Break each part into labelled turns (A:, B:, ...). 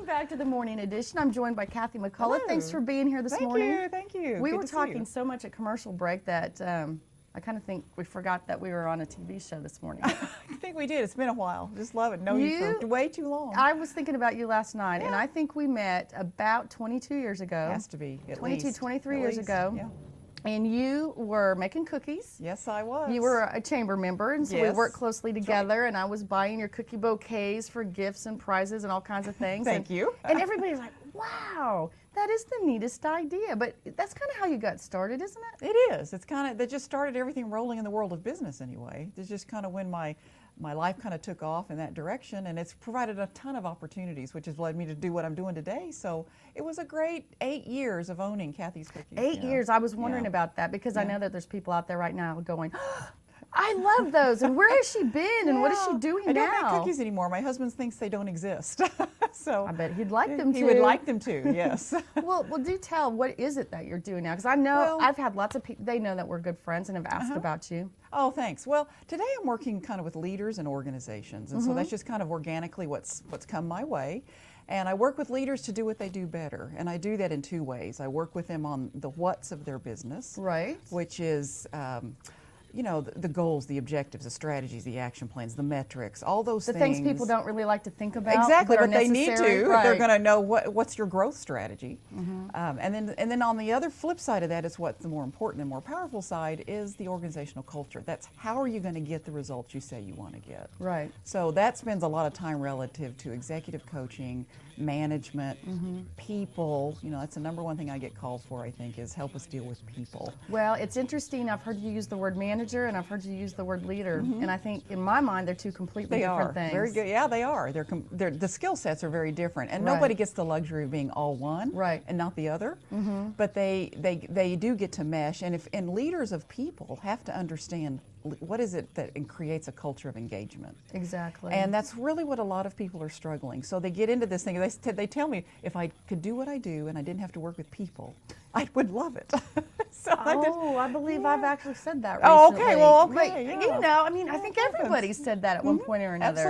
A: back to the Morning Edition. I'm joined by Cathy McCullough.
B: Hello.
A: Thanks for being here this morning.
B: Thank you.
A: We
B: Good
A: were
B: to see
A: talking
B: you.
A: so much at commercial break that I kind of think we forgot that we were on a TV show this morning.
B: I think we did. It's been a while. Just love it. Know you for way too long.
A: I was thinking about you last night, and I think we met about 22 years ago.
B: Has to be, at
A: 22,
B: least.
A: 23
B: At
A: years
B: least,
A: ago.
B: Yeah.
A: And you were making cookies.
B: Yes, I was.
A: You were a chamber member, and so we
B: Yes.
A: worked closely together, and I was buying your cookie bouquets for gifts and prizes and all kinds of things.
B: Thank you.
A: And everybody's like, wow, that is the neatest idea. But that's kind of how you got started, isn't it?
B: It is. It's kind of, that just started everything rolling in the world of business anyway. It's just kind of when my life kind of took off in that direction, and it's provided a ton of opportunities, which has led me to do what I'm doing today. So it was a great 8 years of owning Cathy's Cookies.
A: 8 years. I was wondering about that because I
B: Yeah.
A: know that there's people out there right now going, I love those, and where has she been, and what is she doing
B: I
A: now?
B: don't make cookies anymore. My husband thinks they don't exist. So
A: I bet he'd like them to.
B: He would like them to, yes.
A: Well, do tell, what is it that you're doing now? Because I know
B: Well,
A: I've had lots of people, they know that we're good friends and have asked about you.
B: Oh, thanks. Well, today I'm working kind of with leaders and organizations, and so that's just kind of organically what's come my way. And I work with leaders to do what they do better, and I do that in two ways. I work with them on the what's of their business,
A: Right.
B: which is you know, the goals, the objectives, the strategies, the action plans, the metrics, all those
A: The
B: things.
A: things people don't really like to think about.
B: Exactly,
A: but
B: but they need
A: necessary.
B: to.
A: Right.
B: They're going to know what's your growth strategy. And then on the other flip side of that is what's the more important and more powerful side is the organizational culture. That's how are you going to get the results you say you want to get.
A: Right.
B: So that spends a lot of time relative to executive coaching, management, people. You know, that's the number one thing I get called for, I think, is help us deal with people.
A: Well, it's interesting. I've heard you use the word manager, and I've heard you use the word leader. And I think, in my mind, they're two completely
B: They
A: different
B: are
A: things.
B: very good. Yeah, they are. The skill sets are very different, and
A: Right.
B: nobody gets the luxury of being all one
A: Right.
B: and not the other. But they do get to mesh, and leaders of people have to understand what is it that creates a culture of engagement.
A: Exactly.
B: And that's really what a lot of people are struggling. So they get into this thing. They tell me if I could do what I do and I didn't have to work with people, I would love it. So
A: I believe I've actually said that
B: Oh,
A: recently.
B: okay, well, okay,
A: But,
B: yeah.
A: you know, I mean, I
B: Yeah,
A: think
B: it happens.
A: everybody's said that at one point or another.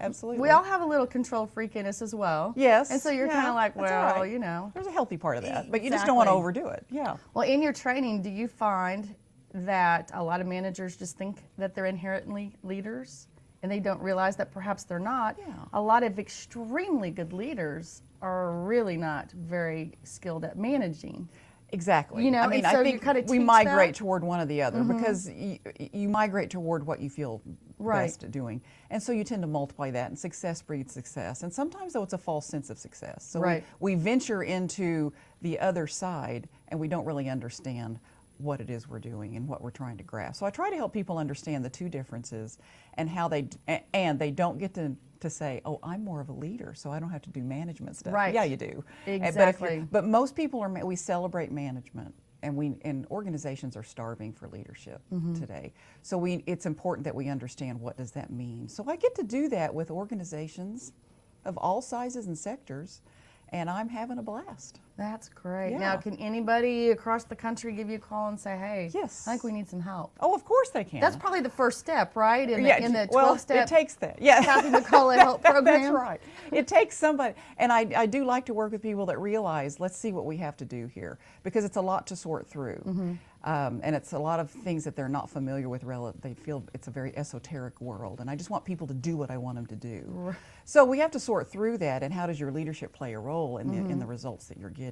B: Absolutely.
A: We all have a little control freak in us as well.
B: Yes.
A: And so you're
B: yeah,
A: kind of like,
B: that's all
A: well,
B: right.
A: you know.
B: There's a healthy part of that, but you just don't want to
A: Exactly.
B: overdo it. Yeah.
A: Well, in your training, do you find that a lot of managers just think that they're inherently leaders and they don't realize that perhaps they're not?
B: Yeah.
A: A lot of extremely good leaders are really not very skilled at managing.
B: Exactly.
A: You know,
B: I mean,
A: and so
B: I
A: you
B: think
A: kinda
B: we
A: teach
B: migrate
A: that?
B: toward one or the other because you migrate toward what you feel
A: Right.
B: best at doing. And so you tend to multiply that, and success breeds success. And sometimes, though, it's a false sense of success. So
A: Right.
B: we venture into the other side, and we don't really understand what it is we're doing and what we're trying to grasp. So I try to help people understand the two differences and how they don't get to say, oh, I'm more of a leader, so I don't have to do management stuff.
A: Right.
B: Yeah, you do.
A: Exactly.
B: But most people we celebrate management, and organizations are starving for leadership today. So it's important that we understand what does that mean. So I get to do that with organizations of all sizes and sectors, and I'm having a blast.
A: That's great.
B: Yeah.
A: Now, can anybody across the country give you a call and say, hey,
B: Yes.
A: I think we need some help?
B: Oh, of course they can.
A: That's probably the first step, right? In the
B: well,
A: 12-step
B: it takes that. Yeah.
A: Cathy McCullough help program.
B: That's right. It takes somebody, and I do like to work with people that realize, let's see what we have to do here, because it's a lot to sort through. And it's a lot of things that they're not familiar with. They feel it's a very esoteric world, and I just want people to do what I want them to do.
A: Right.
B: So we have to sort through that, and how does your leadership play a role in the results that you're getting?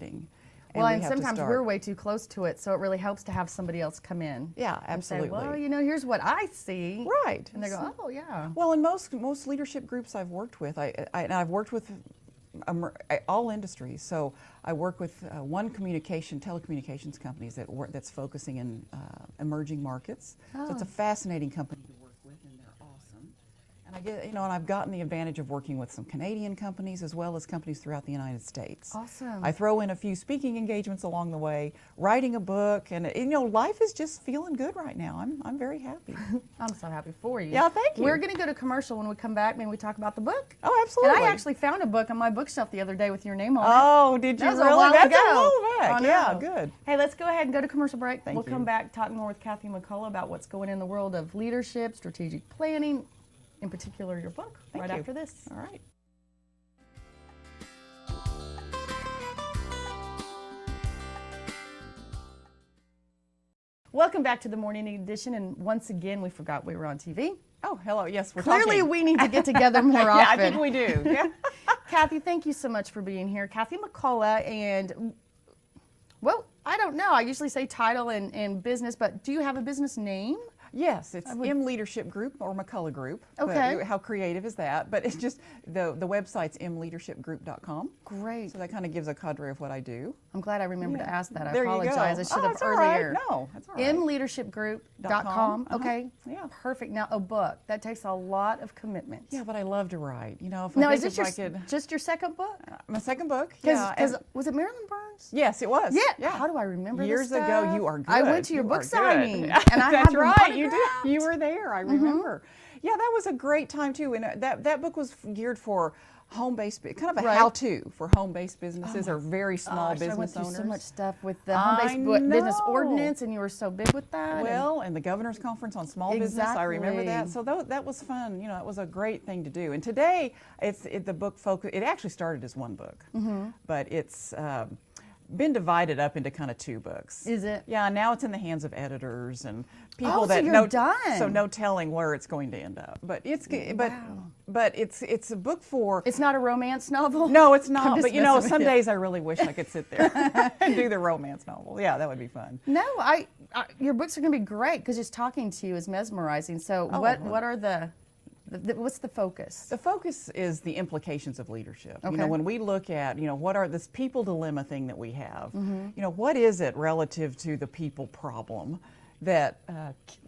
A: Well,
B: we
A: and
B: have to
A: sometimes
B: start.
A: we're way too close to it, so it really helps to have somebody else come in.
B: Yeah,
A: And say,
B: absolutely.
A: well, you know, here's what I see.
B: Right.
A: And they go, oh, yeah.
B: Well, in most leadership groups I've worked with, and I've worked with all industries. So I work with one telecommunications companies that's focusing in emerging markets. So it's a fascinating company to work with, and they're awesome. And I've gotten the advantage of working with some Canadian companies as well as companies throughout the United States.
A: Awesome.
B: I throw in a few speaking engagements along the way, writing a book, and life is just feeling good right now. I'm very happy.
A: I'm so happy for you.
B: Yeah, thank you.
A: We're going to go to commercial when we come back. Maybe we talk about the book.
B: Oh, absolutely.
A: And I actually found a book on my bookshelf the other day with your name on it.
B: Oh, did you
A: That was a
B: really?
A: while
B: That's
A: ago.
B: a while back.
A: I
B: Yeah,
A: know.
B: good.
A: Hey, let's go ahead and go to commercial break.
B: Thank
A: We'll
B: you.
A: come back, talk more with Cathy McCullough about what's going in the world of leadership, strategic planning, in particular your book,
B: Thank
A: right
B: you.
A: after this.
B: All right.
A: Welcome back to the morning edition, and once again, we forgot we were on TV.
B: Oh, hello. Yes, we're
A: Clearly,
B: talking.
A: we need to get together more
B: Yeah,
A: often.
B: I think we do. Yeah.
A: Cathy, thank you so much for being here. Cathy McCullough, and, well, I don't know. I usually say title and business, but do you have a business name?
B: Yes, it's M Leadership Group or McCullough Group.
A: Okay.
B: But how creative is that? But it's just the website's mleadershipgroup.com.
A: Great.
B: So that kind of gives a cadre of what I do.
A: I'm glad I remembered to ask that. I
B: There you go.
A: apologize. I should have
B: That's all right.
A: earlier.
B: No, that's all right.
A: mleadershipgroup.com. Okay.
B: Yeah.
A: Perfect. Now, a book. That takes a lot of commitment.
B: Yeah, but I love to write. You know, if
A: Now,
B: I
A: is
B: think
A: this
B: if I could,
A: just your second book?
B: my second book.
A: Because was it Marilyn Burns?
B: Yes, it was.
A: Yeah. How do I remember this
B: Years ago,
A: stuff?
B: you are good.
A: I went to your
B: You
A: book
B: are good.
A: signing, and I
B: That's
A: have them
B: right. You did.
A: autographed.
B: You were there. I remember. Yeah, that was a great time too. And that book was geared for home-based, kind of a
A: Right.
B: how-to for home-based businesses or very small
A: Gosh, I went
B: business
A: through
B: owners.
A: so much stuff with the
B: I
A: home-based business
B: know.
A: ordinance, and you were so big with that.
B: Well, and the governor's conference on small business, I remember that.
A: Exactly.
B: So that was fun. You know, it was a great thing to do. And today, the book focus. It actually started as one book, but it's been divided up into kind of two books.
A: Is it?
B: Yeah. Now it's in the hands of editors and people
A: Oh, so
B: that
A: you're
B: know.
A: done.
B: So no telling where it's going to end up. But
A: Wow.
B: but it's a book for.
A: It's not a romance novel?
B: No, it's
A: I'm
B: not.
A: just
B: But you know,
A: messing with
B: some
A: you.
B: days I really wish I could sit there and do the romance novel. Yeah, that would be fun.
A: No, your books are going to be great because just talking to you is mesmerizing. So
B: Oh,
A: what are what's the focus?
B: The focus is the implications of leadership. You
A: Okay.
B: know, when we look at, what are this people dilemma thing that we have, what is it relative to the people problem that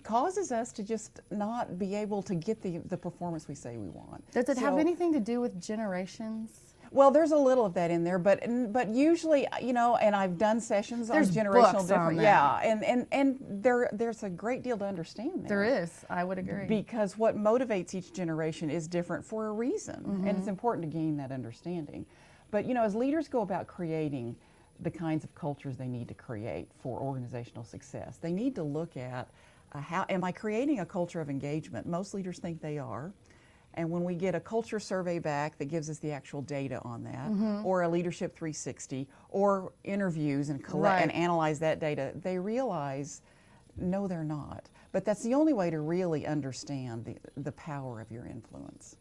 B: causes us to just not be able to get the performance we say we want?
A: Does it have
B: So-
A: anything to do with generations?
B: Well, there's a little of that in there, but usually, and I've done sessions
A: There's
B: on generational
A: books
B: difference.
A: on that.
B: Yeah, and there's a great deal to understand there.
A: There is. I would agree.
B: Because what motivates each generation is different for a reason, and
A: Mm-hmm.
B: it's important to gain that understanding. But as leaders go about creating the kinds of cultures they need to create for organizational success, they need to look at how am I creating a culture of engagement? Most leaders think they are. And when we get a culture survey back that gives us the actual data on that, or a leadership 360, or interviews and collect and analyze that data, they realize, no, they're not. But that's the only way to really understand the power of your influence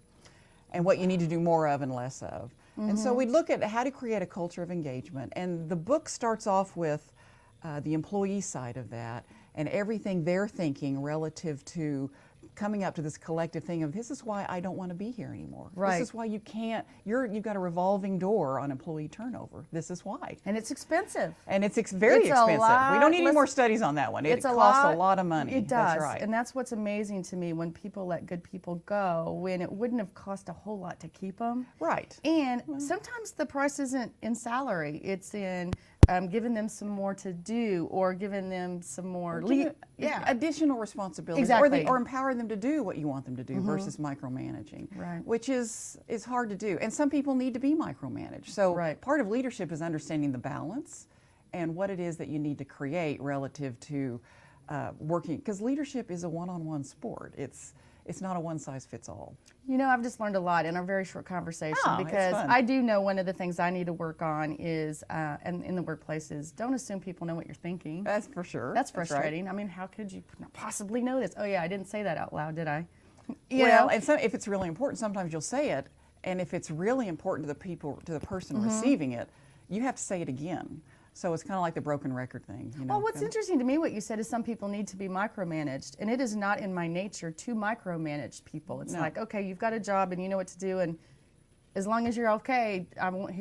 B: and what you need to do more of and less of. And so we look at how to create a culture of engagement. And the book starts off with the employee side of that and everything they're thinking relative to coming up to this collective thing of this is why I don't want to be here anymore.
A: Right.
B: This is why you can't, you've got a revolving door on employee turnover. This is why.
A: And it's expensive.
B: And it's very
A: It's a
B: expensive.
A: lot.
B: We don't need any more
A: Let's-
B: studies on that one. It
A: It's
B: costs a lot of money.
A: It does.
B: That's right.
A: And that's what's amazing to me when people let good people go, when it wouldn't have cost a whole lot to keep them.
B: Right.
A: And sometimes the price isn't in salary, it's in giving them some more to do or giving them some more
B: additional responsibilities,
A: Exactly.
B: or empower them to do what you want them to do versus micromanaging,
A: Right.
B: which is hard to do. And some people need to be micromanaged. So
A: Right.
B: part of leadership is understanding the balance and what it is that you need to create relative to working, because leadership is a one-on-one sport. It's not a one-size-fits-all.
A: I've just learned a lot in our very short conversation
B: Ah, it's
A: because
B: fun.
A: I do know one of the things I need to work on is, and in the workplace is, don't assume people know what you're thinking.
B: That's for sure.
A: That's
B: right.
A: frustrating. I mean, how could you not possibly know this? Oh yeah, I didn't say that out loud, did I?
B: And so if it's really important, sometimes you'll say it, and if it's really important to the person receiving it, you have to say it again. So it's kind of like the broken record thing.
A: Well, what's interesting to me, what you said, is some people need to be micromanaged, and it is not in my nature to micromanage people. It's
B: No.
A: like, okay, you've got a job and you know what to do, and as long as you're okay, I won't,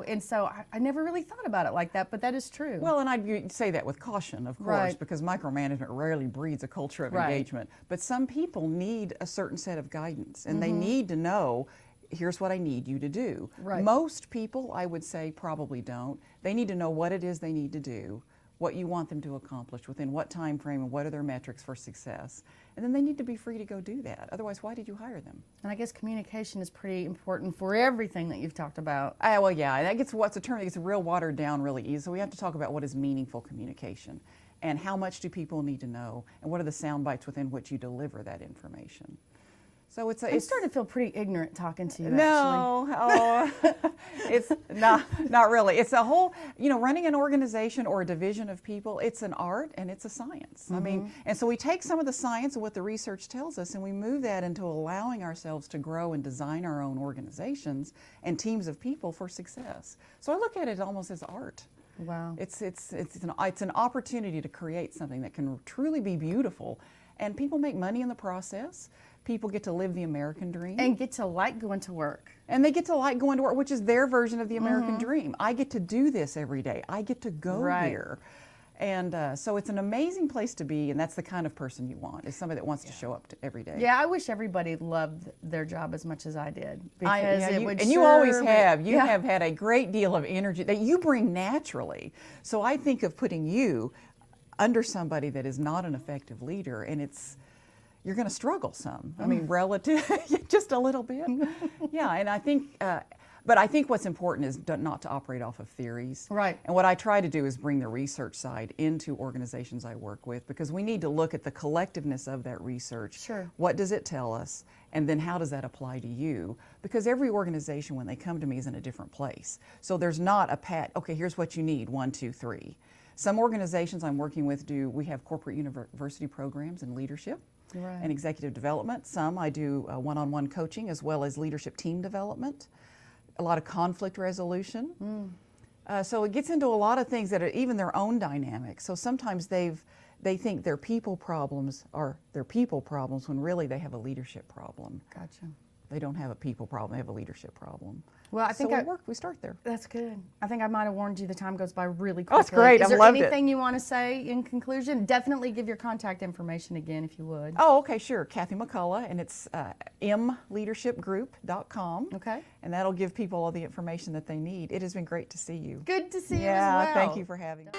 A: And so I never really thought about it like that, but that is true.
B: Well, and I'd say that with caution, of course,
A: Right.
B: because micromanagement rarely breeds a culture of
A: Right.
B: engagement. But some people need a certain set of guidance, and they need to know, here's what I need you to do.
A: Right.
B: Most people, I would say, probably don't. They need to know what it is they need to do, what you want them to accomplish, within what time frame, and what are their metrics for success. And then they need to be free to go do that. Otherwise, why did you hire them?
A: And I guess communication is pretty important for everything that you've talked about.
B: Well, yeah, that gets what's a term that gets real watered down really easy. So we have to talk about what is meaningful communication, and how much do people need to know, and what are the sound bites within which you deliver that information. So it's
A: I'm starting to feel pretty ignorant talking to you.
B: No, oh, it's not really. It's a whole, running an organization or a division of people, it's an art and it's a science. I mean, and so we take some of the science and what the research tells us and we move that into allowing ourselves to grow and design our own organizations and teams of people for success. So I look at it almost as art.
A: Wow.
B: It's an opportunity to create something that can truly be beautiful, and people make money in the process. People get to live the American dream.
A: And get to like going to work.
B: And they get to like going to work, which is their version of the American dream. I get to do this every day. I get to go here. And so it's an amazing place to be, and that's the kind of person you want, is somebody that wants to show up every day.
A: Yeah, I wish everybody loved their job as much as I did. Because
B: you always have. You have had a great deal of energy that you bring naturally. So I think of putting you under somebody that is not an effective leader, and you're going to struggle some. I mean, relative, just a little bit. Yeah, and I think, but I think what's important is not to operate off of theories.
A: Right.
B: And what I try to do is bring the research side into organizations I work with, because we need to look at the collectiveness of that research.
A: Sure.
B: What does it tell us? And then how does that apply to you? Because every organization, when they come to me, is in a different place. So there's not a okay, here's what you need, 1, 2, 3. Some organizations I'm working with we have corporate university programs in leadership.
A: Right.
B: And executive development. Some I do one-on-one coaching as well as leadership team development, a lot of conflict resolution. So it gets into a lot of things that are even their own dynamics. So sometimes they think their people problems are their people problems when really they have a leadership problem.
A: Gotcha.
B: They don't have a people problem, they have a leadership problem.
A: Well, I think
B: we start there.
A: That's good. I think I might have warned you the time goes by really quickly.
B: Oh, it's great.
A: Is
B: I've
A: there
B: loved
A: anything you want to say in conclusion? Definitely give your contact information again if you would.
B: Oh, okay, sure. Cathy McCullough, and it's mleadershipgroup.com.
A: Okay.
B: And that'll give people all the information that they need. It has been great to see you.
A: Good to see you as
B: Yeah,
A: well.
B: thank you for having me.